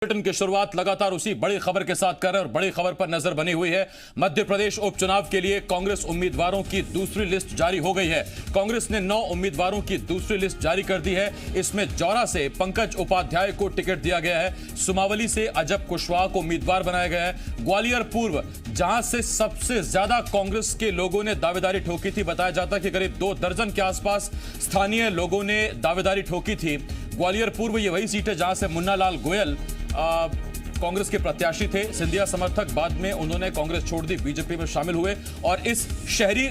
Bulletin की शुरुआत लगातार उसी बड़ी खबर के साथ कर रहे हैं और बड़ी खबर पर नजर बनी हुई है। मध्य प्रदेश उपचुनाव के लिए कांग्रेस उम्मीदवारों की दूसरी लिस्ट जारी हो गई है। कांग्रेस ने 9 उम्मीदवारों की दूसरी लिस्ट जारी कर दी है। इसमें जौरा से पंकज उपाध्याय को टिकट दिया गया है। सुमावली से अजब कुशवाहा को उम्मीदवार बनाया गया है। ग्वालियर पूर्व, जहां से सबसे ज्यादा कांग्रेस के लोगों ने दावेदारी ठोकी थी, बताया जाता है कि करीब 2 दर्जन के आसपास स्थानीय लोगों ने दावेदारी ठोकी थी। ग्वालियर पूर्व ये वही सीट है जहां से मुन्ना लाल गोयल कांग्रेस के प्रत्याशी थे। सिंधिया समर्थक, बाद में उन्होंने कांग्रेस छोड़ दी, बीजेपी में शामिल हुए और इस शहरी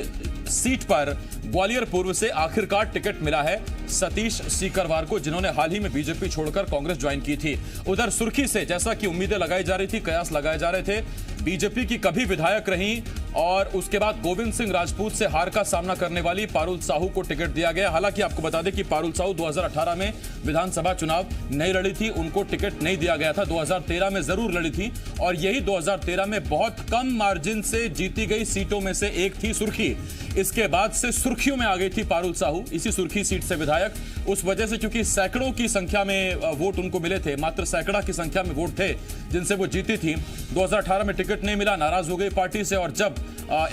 सीट पर ग्वालियर पूर्व से आखिरकार टिकट मिला है सतीश सीकरवार को, जिन्होंने हाल ही में बीजेपी छोड़कर कांग्रेस ज्वाइन की थी। उधर सुर्खी से, जैसा कि उम्मीदें लगाई जा रही थी, कयास लगाए जा रहे थे, बीजेपी की कभी विधायक रही और उसके बाद गोविंद सिंह राजपूत से हार का सामना करने वाली पारुल साहू को टिकट दिया गया। हालांकि आपको बता दें कि पारुल साहू 2018 में विधानसभा चुनाव नहीं लड़ी थी, उनको टिकट नहीं दिया गया था। 2013 में जरूर लड़ी थी और यही 2013 में बहुत कम मार्जिन से जीती गई सीटों में से एक थी सुर्खी। इसके बाद से सुर्खियों में आ गई थी पारुल साहू, इसी सुर्खी सीट से विधायक। उस वजह से, क्योंकि सैकड़ों की संख्या में वोट उनको मिले थे, मात्र सैकड़ा की संख्या में वोट थे जिनसे वो जीती थी, 2018 में टिकट नहीं मिला, नाराज हो गई पार्टी से। और जब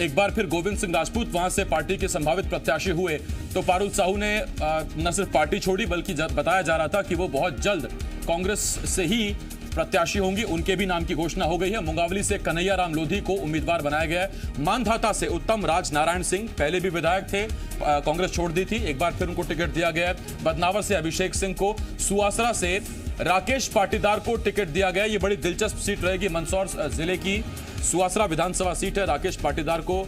एक बार फिर गोविंद सिंह राजपूत वहां से पार्टी के संभावित प्रत्याशी हुए तो पारुल साहू ने न सिर्फ पार्टी छोड़ी, बल्कि बताया जा रहा था कि वो बहुत जल्द कांग्रेस से ही प्रत्याशी होंगी। उनके भी नाम की घोषणा हो गई है। मुंगावली से कन्हैया राम लोधी को उम्मीदवार बनाया गया है। मानधाता से उत्तम राज नारायण सिंह पहले भी विधायक थे, कांग्रेस छोड़ दी थी, एक बार फिर उनको टिकट दिया गया है। बदनावर से अभिषेक सिंह को, सुवासरा से राकेश पाटीदार को टिकट दिया गया। ये बड़ी दिलचस्प सीट रहेगी, मंदसौर जिले की सुवासरा विधानसभा सीट है। राकेश पाटीदार को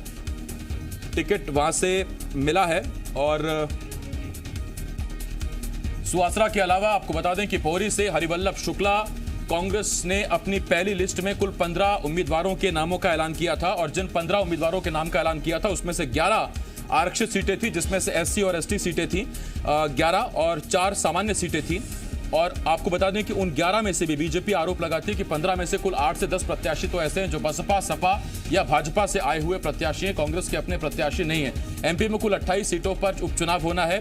टिकट वहां से मिला है। और सुवासरा के अलावा आपको बता दें कि पोहरी से हरिवल्लभ शुक्ला, कांग्रेस ने अपनी पहली लिस्ट में कुल 15 उम्मीदवारों के नामों का ऐलान किया था और जिन 15 उम्मीदवारों के नाम का ऐलान किया था उसमें से 11 आरक्षित सीटें थी, जिसमें से एससी और एसटी सीटें थी 11 और 4 सामान्य सीटें थी। और आपको बता दें कि उन 11 में से भी बीजेपी आरोप लगाती है कि 15 में से कुल 8 से 10 प्रत्याशी तो ऐसे हैं जो बसपा, सपा या भाजपा से आए हुए प्रत्याशी हैं, कांग्रेस के अपने प्रत्याशी नहीं है। एमपी में कुल 28 सीटों पर उपचुनाव होना है।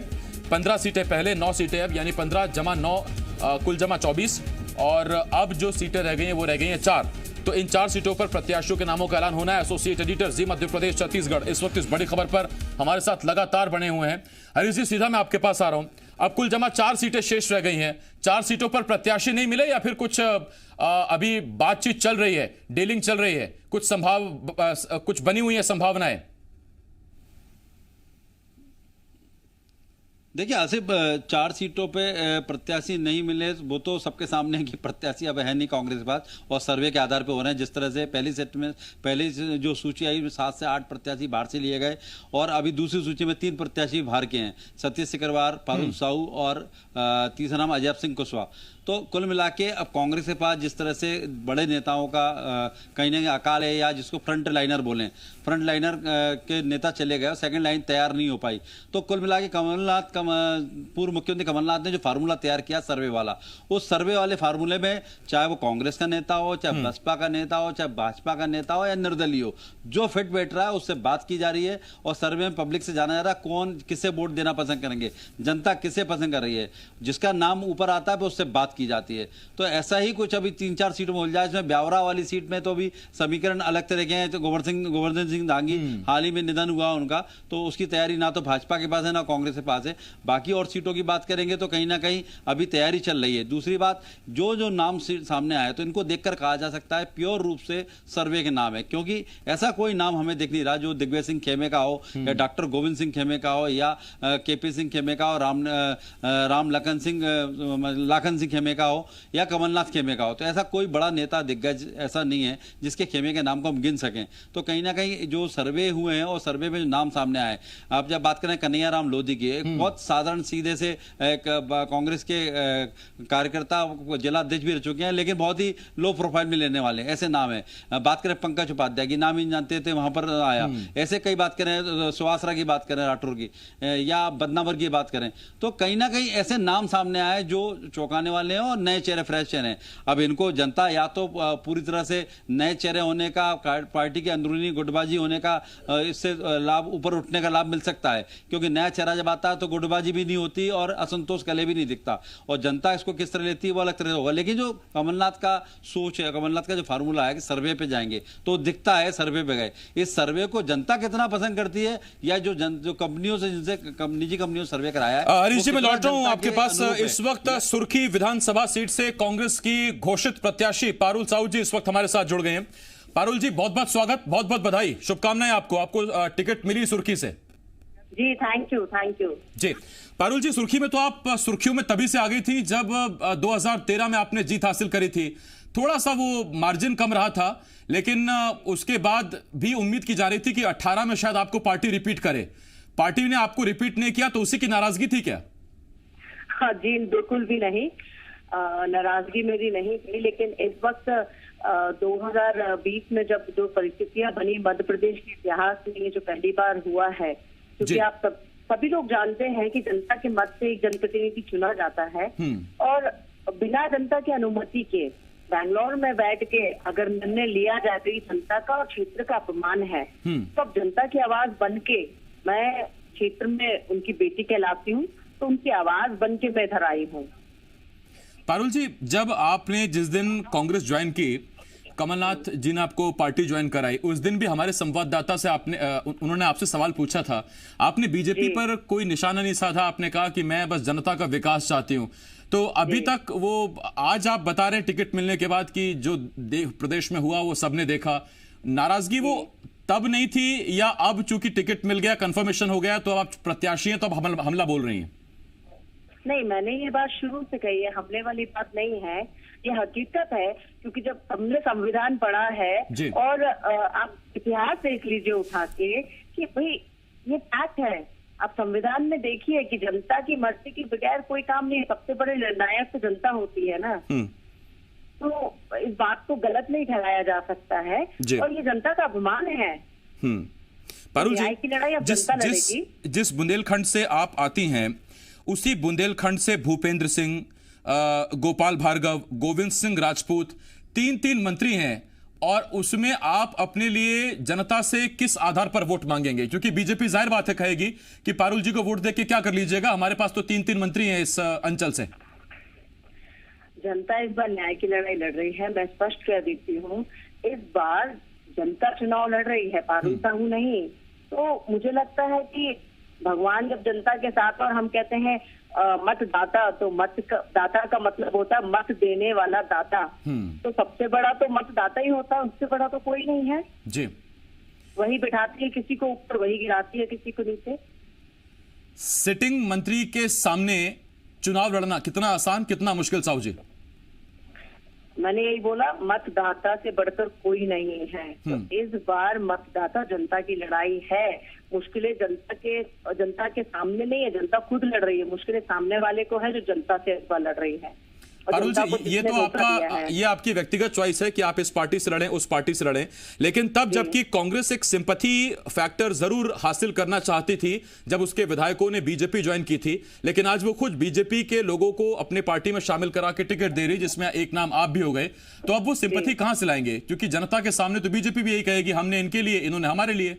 15 सीटें पहले, 9 सीटें अब, यानी 15 जमा 9 कुल जमा 24। और अब जो सीटें रह गई हैं वो रह गई हैं 4। तो इन 4 सीटों पर प्रत्याशियों के नामों का ऐलान होना है। एसोसिएट एडिटर जी मध्य प्रदेश छत्तीसगढ़ इस वक्त इस बड़ी खबर पर हमारे साथ लगातार बने हुए हैं। हरीश जी, सीधा मैं आपके पास आ रहा हूं। अब कुल जमा 4 सीटें शेष रह गई हैं। 4 सीटों पर प्रत्याशी नहीं मिले या फिर कुछ अभी बातचीत चल रही है, डीलिंग चल रही है, कुछ बनी हुई है संभावनाएं? देखिए आसिफ, 4 सीटों पे प्रत्याशी नहीं मिले वो तो सबके सामने है कि प्रत्याशी अब है नहीं कांग्रेस के पास और सर्वे के आधार पे हो रहे हैं। जिस तरह से पहली सेट में पहली जो सूची आई 7 से 8 प्रत्याशी बाहर से लिए गए और अभी दूसरी सूची में 3 प्रत्याशी बाहर के हैं, सतीश सिकरवार, पारुल साहू और तीसरा नाम अजब सिंह कुशवाहा। तो कुल मिला के अब कांग्रेस के पास जिस तरह से बड़े नेताओं का कहीं ना कहीं अकाल है, या जिसको फ्रंट लाइनर बोलें, फ्रंट लाइनर के नेता चले गए, सेकंड लाइन तैयार नहीं हो पाई। तो कुल मिला के पूर्व मुख्यमंत्री कमलनाथ ने जो फार्मूला तैयार किया सर्वे वाला, उस सर्वे वाले फार्मूले में चाहे वो कांग्रेस का नेता हो, चाहे बसपा का नेता हो, चाहे भाजपा का नेता हो या निर्दलीय हो, जो फिट बैठ रहा है उससे बात की जा रही है और सर्वे में पब्लिक से जाना जा रहा है कौन किसे वोट देना पसंद करेंगे, जनता किसे पसंद कर रही है, जिसका नाम ऊपर आता है उससे बात की जाती है। तो ऐसा ही कुछ अभी 3-4 सीटों में उलझा है। इसमें ब्यावरा वाली सीट में तो अभी समीकरण अलग तरह के हैं। तो गोवर्धन सिंह डांगी हाल ही में निधन हुआ उनका, तो उसकी तैयारी ना तो भाजपा के पास है ना कांग्रेस के पास है। बाकी और सीटों की बात करेंगे तो कहीं ना कहीं अभी तैयारी चल रही है। दूसरी बात, जो नाम सामने आए तो इनको देखकर कहा जा सकता है प्योर रूप से सर्वे के नाम है, क्योंकि ऐसा कोई नाम हमें दिख नहीं रहा जो दिग्विजय सिंह खेमे का हो या डॉक्टर गोविंद सिंह खेमे का हो या केपी सिंह खेमे का हो, लाखन सिंह खेमे का हो या कमलनाथ खेमे का हो। तो ऐसा कोई बड़ा नेता दिग्गज ऐसा नहीं है जिसके खेमे के नाम को हम गिन सकें। तो कहीं ना कहीं जो सर्वे हुए हैं और सर्वे में जो नाम सामने आए, आप जब बात करें कन्हैया राम लोधी की, एक बहुत साधारण सीधे से कांग्रेस के कार्यकर्ता जिला अध्यक्ष भी रह चुके हैं, लेकिन बहुत ही लो प्रोफाइल में लेने वाले ऐसे नाम है। बात करें पंकज उपाध्याय की, नाम ही जानते थे, वहां पर आया। ऐसे कई बात करें, सुवासरा की बात करें, राठौर की, या बदनावर की बात करें, तो कहीं ना कहीं ऐसे नाम सामने आए जो चौंकाने वाले हैं हैं और नए चेहरे, फ्रेश चेहरे हैं। अब इनको जनता या तो पूरी तरह से नए चेहरे होने का, पार्टी के अंदरूनी गुटबाजी होने का, इससे लाभ, ऊपर उठने का लाभ मिल सकता है, क्योंकि नया चेहरा जब आता है तो गुटबाजी भी नहीं होती और असंतोष कले भी नहीं दिखता। और जनता इसको किस तरह लेती है वो अलग तरह से होगा। लेकिन जो कमलनाथ का सोच है, कमलनाथ का जो फार्मूला है कि सर्वे पे जाएंगे, तो दिखता है सर्वे पे गए। इस सर्वे को जनता कितना पसंद करती है, या जो कंपनियों से, जिनसे निजी कंपनियों से सर्वे कराया है। हरीश जी, मैं लौट रहा हूं आपके पास। इस वक्त सुर्खी विधानसभा सीट से कांग्रेस की घोषित प्रत्याशी पारुल साहू जी इस वक्त हमारे साथ जुड़ गए हैं। पारुल जी, बहुत बहुत स्वागत, बहुत बहुत बधाई, शुभकामनाएं आपको टिकट मिली सुर्खी से। जी थैंक यू जी। पारुल जी, सुर्खी में तो आप सुर्खियों में तभी से आ गई थी जब 2013 में आपने जीत हासिल करी थी। थोड़ा सा वो मार्जिन कम रहा था, लेकिन उसके बाद भी उम्मीद की जा रही थी कि 18 में शायद आपको पार्टी रिपीट करे। पार्टी ने आपको रिपीट नहीं किया, तो उसी की नाराजगी थी क्या? हाँ जी, बिल्कुल भी नहीं, नाराजगी मेरी नहीं थी। लेकिन इस वक्त 2020 में जब जो परिस्थितियां बनी मध्य प्रदेश के इतिहास में, ये जो पहली बार हुआ है, क्योंकि आप सभी लोग जानते हैं कि जनता के मत से एक जनप्रतिनिधि चुना जाता है, और बिना जनता की अनुमति के बैंगलोर में बैठ के अगर निर्णय लिया जाए तो ये जनता का और क्षेत्र का अपमान है। तो अब जनता की आवाज बन के, मैं क्षेत्र में उनकी बेटी कहलाती हूँ, तो उनकी आवाज बन के मैं इधर आई हूँ। पारुल जी, जब आपने जिस दिन कांग्रेस ज्वाइन की, कमलनाथ जी ने आपको पार्टी ज्वाइन कराई, उस दिन भी हमारे संवाददाता से उन्होंने आपसे सवाल पूछा था। आपने बीजेपी पर कोई निशाना नहीं साधा, आपने कहा कि मैं बस जनता का विकास चाहती हूं। तो अभी तक वो, आज आप बता रहे हैं टिकट मिलने के बाद कि जो प्रदेश में हुआ वो सबने देखा, नाराजगी वो तब नहीं थी, या अब चूंकि टिकट मिल गया, कंफर्मेशन हो गया, तो अब आप प्रत्याशी हैं तो अब हमला बोल रही हैं? नहीं, मैंने ये बात शुरू से कही है, हमले वाली बात नहीं है, ये हकीकत है। क्योंकि जब हमने संविधान पढ़ा है और आप इतिहास देख लीजिए उठा के कि भाई ये फैक्ट है, आप संविधान में देखिए कि जनता की मर्जी के बगैर कोई काम नहीं है। सबसे बड़े निर्णायक तो जनता होती है ना, तो इस बात को गलत नहीं ठहराया जा सकता है, और ये जनता का अपमान है। पारुल जी, जिस बुंदेलखंड से आप आती हैं, उसी बुंदेलखंड से भूपेंद्र सिंह, गोपाल भार्गव, गोविंद सिंह राजपूत, तीन मंत्री हैं, और उसमें आप अपने लिए जनता से किस आधार पर वोट मांगेंगे? क्योंकि बीजेपी जाहिर बात है कहेगी कि पारुल जी को वोट देके क्या कर लीजिएगा, हमारे पास तो तीन मंत्री हैं इस अंचल से। जनता इस बार न्याय की लड़ाई लड़ रही है, मैं स्पष्ट कर देती हूँ। इस बार जनता चुनाव लड़ रही है, पारुल साहू नहीं। तो मुझे लगता है कि भगवान जब जनता के साथ, और हम कहते हैं मतदाता, तो दाता का मतलब होता है मत देने वाला दाता। तो सबसे बड़ा तो मतदाता ही होता है, उससे बड़ा तो कोई नहीं है जी। वही बिठाती है किसी को ऊपर, वही गिराती है किसी को नीचे। सिटिंग मंत्री के सामने चुनाव लड़ना कितना आसान, कितना मुश्किल साहू जी? मैंने यही बोला, मतदाता से बढ़कर कोई नहीं है। तो इस बार मतदाता जनता की लड़ाई है। मुश्किलें जनता के सामने नहीं है, जनता खुद लड़ रही है। मुश्किलें सामने वाले को है जो जनता से इस बार लड़ रही है। पारुल जी, ये तो ये आपकी व्यक्तिगत चॉइस है कि आप इस पार्टी से लड़ें, उस पार्टी से लड़ें, लेकिन तब जबकि कांग्रेस एक सिंपैथी फैक्टर जरूर हासिल करना चाहती थी जब उसके विधायकों ने बीजेपी ज्वाइन की थी, लेकिन आज वो खुद बीजेपी के लोगों को अपने पार्टी में शामिल करा के टिकट दे रही, जिसमें एक नाम आप भी हो गए। तो अब वो सिंपैथी कहां से लाएंगे? क्योंकि जनता के सामने तो बीजेपी भी यही कहेगी, हमने इनके लिए, इन्होंने हमारे लिए।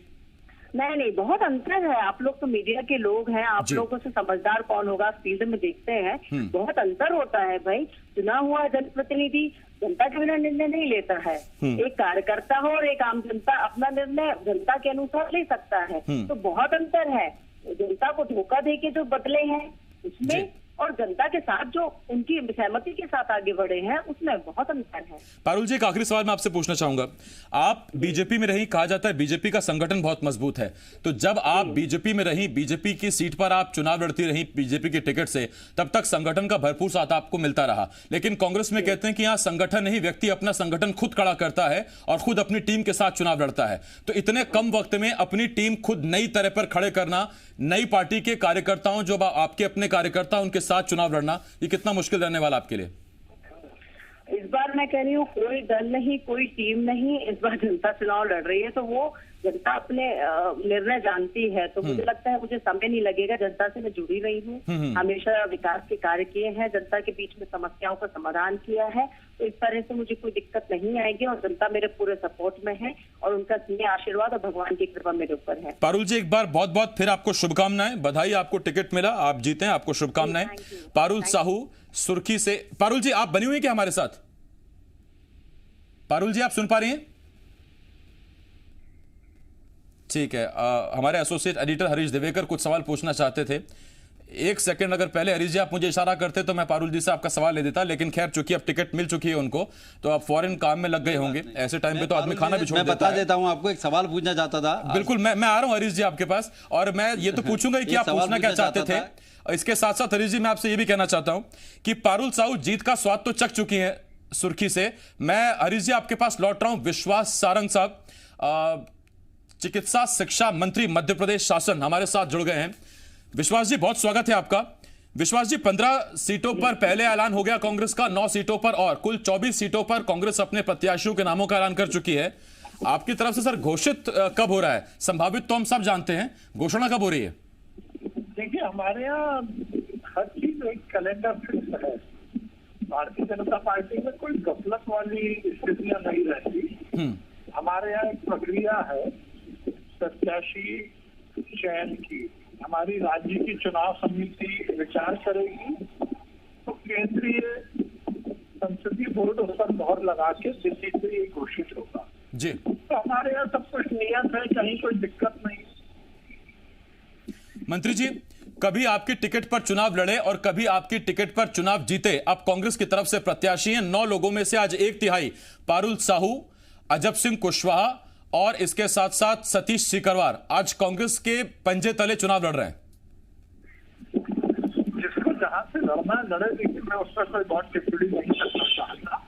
नहीं, बहुत अंतर है। आप लोग तो मीडिया के लोग हैं, आप लोगों से समझदार कौन होगा, फील्ड में देखते हैं, बहुत अंतर होता है भाई। चुना हुआ जनप्रतिनिधि जनता के बिना निर्णय नहीं लेता है। एक कार्यकर्ता हो और एक आम जनता अपना निर्णय जनता के अनुसार ले सकता है। तो बहुत अंतर है। जनता को धोखा दे के जो बदले हैं उसमें, और जनता के साथ जो उनकी सहमति के साथ आगे बढ़े हैं, उसमें बहुत अंतर है। पारुल जी, एक आखिरी सवाल मैं आपसे पूछना चाहूंगा। आप बीजेपी में रही, कहा जाता है बीजेपी का संगठन बहुत मजबूत है, तो जब आप बीजेपी में रही, बीजेपी की सीट पर आप चुनाव लड़ती रही बीजेपी के टिकट से, तब तक संगठन का भरपूर साथ आपको मिलता रहा। लेकिन कांग्रेस में कहते हैं कि यहाँ संगठन नहीं, व्यक्ति अपना संगठन खुद खड़ा करता है और खुद अपनी टीम के साथ चुनाव लड़ता है। तो इतने कम वक्त में अपनी टीम खुद नई तरह पर खड़े करना, नई पार्टी के कार्यकर्ताओं, जो आपके अपने कार्यकर्ता, उनके साथ चुनाव लड़ना, ये कितना मुश्किल रहने वाला आपके लिए? इस बार मैं कह रही हूँ कोई दल नहीं, कोई टीम नहीं, इस बार जनता चुनाव लड़ रही है। तो वो जनता अपने निर्णय जानती है, तो मुझे लगता है मुझे समय नहीं लगेगा। जनता से मैं जुड़ी रही हूँ, हमेशा विकास के कार्य किए हैं, जनता के बीच में समस्याओं का समाधान किया है, तो इस तरह से मुझे कोई दिक्कत नहीं आएगी और जनता मेरे पूरे सपोर्ट में है और उनका स्नेह आशीर्वाद और भगवान की कृपा मेरे ऊपर है। पारुल जी, एक बार बहुत बहुत फिर आपको शुभकामनाएं, बधाई, आपको टिकट मिला, आप जीते हैं, आपको शुभकामनाएं। पारुल साहू सुर्खी से। पारुल जी, आप बनी हुई क्या हमारे साथ? पारुल जी, आप सुन पा रही हैं? ठीक है, हमारे एसोसिएट एडिटर हरीश दिवेकर कुछ सवाल पूछना चाहते थे। एक सेकंड अगर पहले हरीश जी आप मुझे इशारा करते तो मैं पारुल जी से आपका सवाल ले देता, लेकिन खैर चूंकि अब टिकट मिल चुकी है उनको, तो आप फॉरेन काम में लग गए होंगे। ऐसे टाइम पे तो आदमी खाना भी छोड़ देता है। मैं बता देता हूं आपको, एक सवाल पूछना चाहता था। बिल्कुल, मैं आ रहा हूं हरीश जी आपके पास, और मैं ये तो पूछूंगा कि आप पूछना क्या चाहते थे। इसके साथ साथ हरीश जी मैं आपसे ये भी कहना चाहता हूं कि पारुल साहू जीत का स्वाद तो चख चुकी है सुर्खी से। मैं हरीश जी आपके पास लौट रहा हूं। विश्वास सारंग साहब, चिकित्सा शिक्षा मंत्री मध्य प्रदेश शासन, हमारे साथ जुड़ गए हैं। विश्वास जी, बहुत स्वागत है आपका। विश्वास जी, 15 सीटों पर पहले ऐलान हो गया कांग्रेस का, 9 सीटों पर और कुल 24 सीटों पर कांग्रेस अपने प्रत्याशियों के नामों का ऐलान कर चुकी है। आपकी तरफ से सर घोषित कब हो रहा है? संभावित तो हम सब जानते हैं, घोषणा कब हो रही है? देखिए, हमारे यहाँ हर चीज एक कैलेंडर फिक्स है। भारतीय जनता पार्टी में कोई गफलत वाली स्थितियां नहीं रहती। हमारे यहाँ एक प्रक्रिया है प्रत्याशी चयन की। हमारी राज्य की चुनाव समिति विचार करेगी, तो केंद्रीय संसदीय बोर्ड उस पर मोहर लगा के दिल्ली से ये घोषित होगा जी। तो हमारे यहाँ सब कुछ नियत है, कहीं कोई दिक्कत नहीं। मंत्री जी, कभी आपकी टिकट पर चुनाव लड़े और कभी आपकी टिकट पर चुनाव जीते, अब कांग्रेस की तरफ से प्रत्याशी हैं। 9 लोगों में से आज 1/3 पारुल साहू, अजब सिंह कुशवाहा और इसके साथ साथ सतीश सीकरवार आज कांग्रेस के पंजे तले चुनाव लड़ रहे हैं। जिसको जहां से लड़ना लड़े, लेकिन मैं उस पर कोई बहुत टिप्पणी नहीं करना चाहता।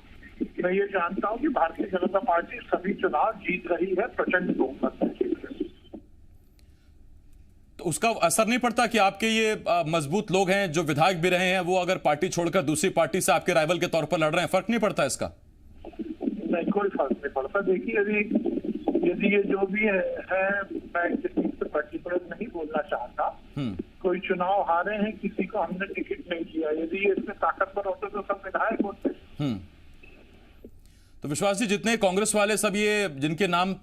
मैं ये जानता हूं कि भारतीय जनता पार्टी सभी चुनाव जीत रही है, प्रचंड बहुमत से जीत रही है। तो उसका असर नहीं पड़ता कि आपके ये मजबूत लोग हैं जो विधायक भी रहे हैं, वो अगर पार्टी छोड़कर दूसरी पार्टी से आपके राइवल के तौर पर लड़ रहे हैं, फर्क नहीं पड़ता इसका? नहीं, कोई फर्क नहीं पड़ता। देखिए, यदि ये जो भी है मैं किसी से पर्टिकुलर नहीं बोलना चाहता। कोई चुनाव हारे हैं, किसी को हमने टिकट नहीं दिया। यदि ये इसमें ताकतवर होते तो सब विधायक होते। तो विश्वास जी, जितने कांग्रेस वाले सब ये जिनके नाम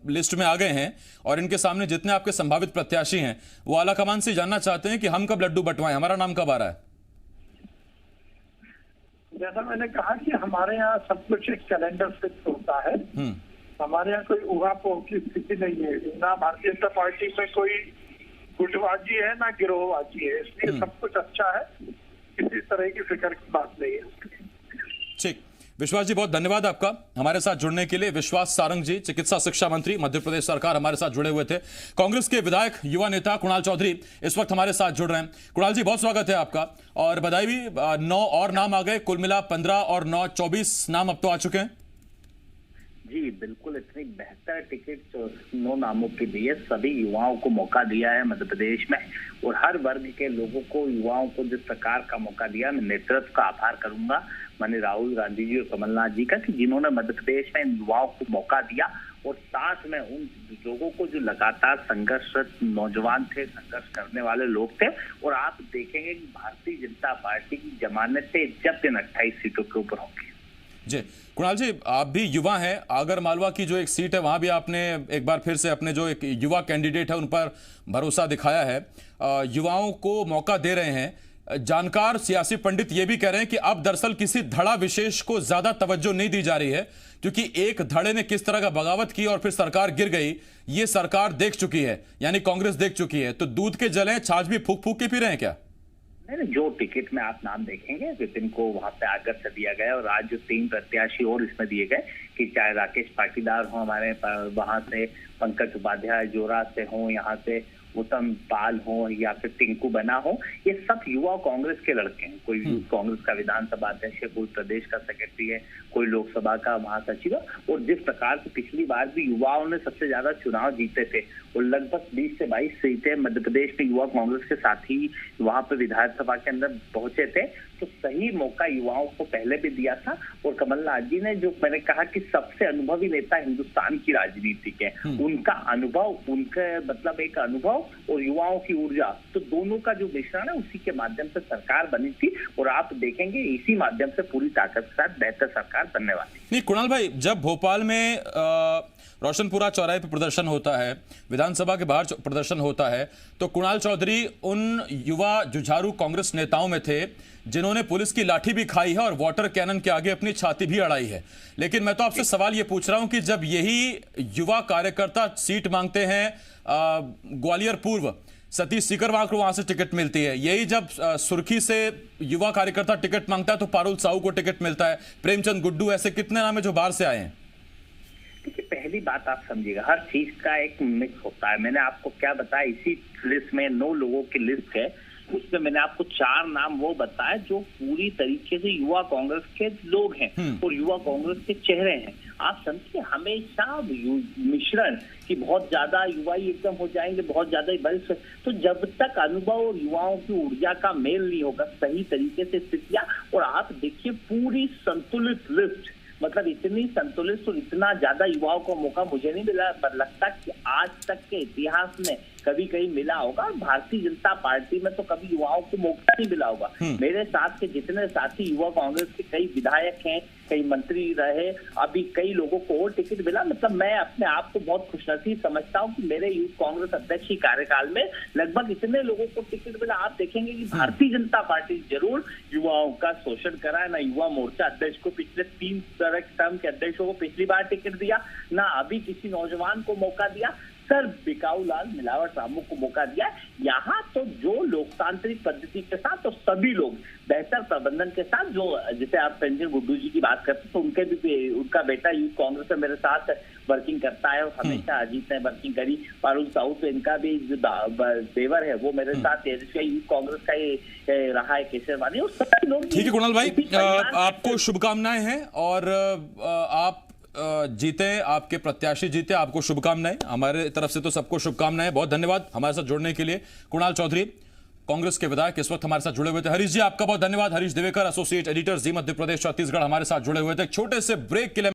लिस्ट में आ गए हैं और इनके सामने जितने आपके संभावित प्रत्याशी हैं, वो आला कमान से जानना चाहते हैं कि हम कब लड्डू बंटवाएं, हमारा नाम कब आ रहा है? जैसा मैंने कहा कि हमारे यहाँ सब कुछ एक कैलेंडर फिक्स होता है। हमारे यहाँ कोई उहापोह की स्थिति नहीं है। ना भारतीय जनता पार्टी में कोई गुटबाजी है, ना गिरोहबाजी है, इसलिए सब कुछ अच्छा है। किसी तरह की फिक्र की बात नहीं है। ठीक, विश्वास जी बहुत धन्यवाद आपका हमारे साथ जुड़ने के लिए। विश्वास सारंग जी, चिकित्सा शिक्षा मंत्री मध्य प्रदेश सरकार, हमारे साथ जुड़े हुए थे। कांग्रेस के विधायक युवा नेता कुणाल चौधरी इस वक्त हमारे साथ जुड़ रहे हैं। कुणाल जी, बहुत स्वागत है आपका और बधाई भी। 9 और नाम आ गए, कुल मिला 15 और 9 24 नाम अब तो आ चुके हैं। जी बिल्कुल, इतनी बेहतर टिकट 9 नामों के लिए सभी युवाओं को मौका दिया है मध्य प्रदेश में, और हर वर्ग के लोगों को, युवाओं को जिस प्रकार का मौका दिया, मैं नेतृत्व का आभार करूंगा माननीय राहुल गांधी जी और कमलनाथ जी का, कि जिन्होंने मध्य प्रदेश में युवाओं को मौका दिया और साथ में उन लोगों को जो लगातार संघर्षरत नौजवान थे, संघर्ष करने वाले लोग थे। और आप देखेंगे कि भारतीय जनता पार्टी की जमानतें जब दिन 28 सीटों के ऊपर होंगी। जी कुणाल जी, आप भी युवा हैं, आगर मालवा की जो एक सीट है वहां भी आपने एक बार फिर से अपने जो एक युवा कैंडिडेट है उन पर भरोसा दिखाया है, युवाओं को मौका दे रहे हैं। जानकार सियासी पंडित ये भी कह रहे हैं कि अब दरअसल किसी धड़ा विशेष को ज्यादा तवज्जो नहीं दी जा रही है, क्योंकि एक धड़े ने किस तरह का बगावत की और फिर सरकार गिर गई, ये सरकार देख चुकी है, यानी कांग्रेस देख चुकी है। तो दूध के जले छाछ भी फूक फूक के पी रहे हैं क्या? नहीं, जो टिकट में आप नाम देखेंगे विपिन को वहां पे आकर से दिया गया, और आज जो 3 प्रत्याशी और इसमें दिए गए, कि चाहे राकेश पाटीदार हो हमारे वहां से, पंकज उपाध्याय जोरा से हो, यहाँ से उत्तम पाल हो, या फिर टिंकू बना हो, ये सब युवा कांग्रेस के लड़के हैं। कोई कांग्रेस का विधानसभा अध्यक्ष है, कोई प्रदेश का सेक्रेटरी है, कोई लोकसभा का महासचिव है। और जिस प्रकार से पिछली बार भी युवाओं ने सबसे ज्यादा चुनाव जीते थे, और लगभग 20 से 22 सीटें मध्य प्रदेश में युवा कांग्रेस के साथ ही वहां पर विधानसभा के अंदर पहुंचे थे, तो सही मौका युवाओं को पहले भी दिया था। और कमलनाथ जी ने, जो मैंने कहा कि सबसे अनुभवी नेता हिंदुस्तान की राजनीति के, उनका अनुभव, उनका मतलब एक अनुभव और युवाओं की ऊर्जा, तो दोनों का जो मिश्रण है उसी के माध्यम से सरकार बनी थी। और आप देखेंगे इसी माध्यम से पूरी ताकत के साथ बेहतर सरकार बनने वाली। नहीं कुणाल भाई, जब भोपाल में रोशनपुरा चौराहे पर प्रदर्शन होता है, विधानसभा के बाहर प्रदर्शन होता है, तो कुणाल चौधरी उन युवा जुझारू कांग्रेस नेताओं में थे जिन्होंने पुलिस की लाठी भी खाई है और वाटर कैनन के आगे अपनी छाती भी अड़ाई है। लेकिन मैं तो आपसे सवाल ये पूछ रहा हूं कि जब यही युवा कार्यकर्ता सीट मांगते हैं ग्वालियर पूर्व, सतीश सीकरवार को वहां से टिकट मिलती है, यही जब सुर्खी से युवा कार्यकर्ता टिकट मांगता है तो पारुल साहू को टिकट मिलता है, प्रेमचंद गुड्डू, ऐसे कितने नाम है जो बाहर से आए हैं। देखिए, पहली बात आप समझिएगा, हर चीज का एक मिक्स होता है। मैंने आपको क्या बताया, इसी लिस्ट में 9 लोगों की लिस्ट है, उसमें मैंने आपको 4 नाम वो बताए जो पूरी तरीके से युवा कांग्रेस के लोग हैं और युवा कांग्रेस के चेहरे हैं। आप समझिए, हमेशा मिश्रण कि बहुत ज्यादा युवा ही एकदम हो जाएंगे, बहुत ज्यादा ही बल, तो जब तक अनुभव और युवाओं की ऊर्जा का मेल नहीं होगा, सही तरीके से स्थितियां, और आप देखिए पूरी संतुलित लिस्ट, मतलब इतनी संतुलित और इतना ज्यादा युवाओं को मौका मुझे नहीं मिला, पर लगता कि आज तक के इतिहास में कभी कहीं मिला होगा। भारतीय जनता पार्टी में तो कभी युवाओं को मौका नहीं मिला होगा। मेरे साथ के जितने साथी युवा कांग्रेस के कई विधायक हैं, कई मंत्री रहे, अभी कई लोगों को और टिकट मिला। मतलब मैं अपने आप को बहुत खुशनसीब समझता हूं कि मेरे यूथ कांग्रेस अध्यक्ष के कार्यकाल में लगभग इतने लोगों को टिकट मिला। आप देखेंगे कि भारतीय जनता पार्टी जरूर युवाओं का शोषण करा है। ना युवा मोर्चा अध्यक्ष को पिछले 3 टर्म के अध्यक्षों को पिछली बार टिकट दिया, ना अभी किसी नौजवान को मौका दिया, सर बिकाऊ लाल मिलावट रामू को मौका दिया। यहाँ तो जो लोकतांत्रिक पद्धति के साथ तो सभी लोग बेहतर प्रबंधन के साथ, जो जैसे आप प्रेमचंद गुड्डू जी की बात करते तो उनके भी, उनका बेटा यूथ कांग्रेस में मेरे साथ वर्किंग करता है और हमेशा अजीत ने वर्किंग करी। पारुल साहू तो इनका भी जो देवर है वो मेरे साथ यूथ कांग्रेस का ही रहा है, केसरवानी, और सभी लोग। ठीक है कुणाल भाई, आपको शुभकामनाएं हैं और आप जीते, आपके प्रत्याशी जीते, आपको शुभकामनाएं। हमारे तरफ से तो सबको शुभकामनाएं। बहुत धन्यवाद हमारे साथ जुड़ने के लिए। कुणाल चौधरी कांग्रेस के विधायक इस वक्त हमारे साथ जुड़े हुए थे। हरीश जी आपका बहुत धन्यवाद। हरीश देवेकर, एसोसिएट एडिटर, जी मध्य प्रदेश छत्तीसगढ़, हमारे साथ जुड़े हुए थे। छोटे से ब्रेक के लिए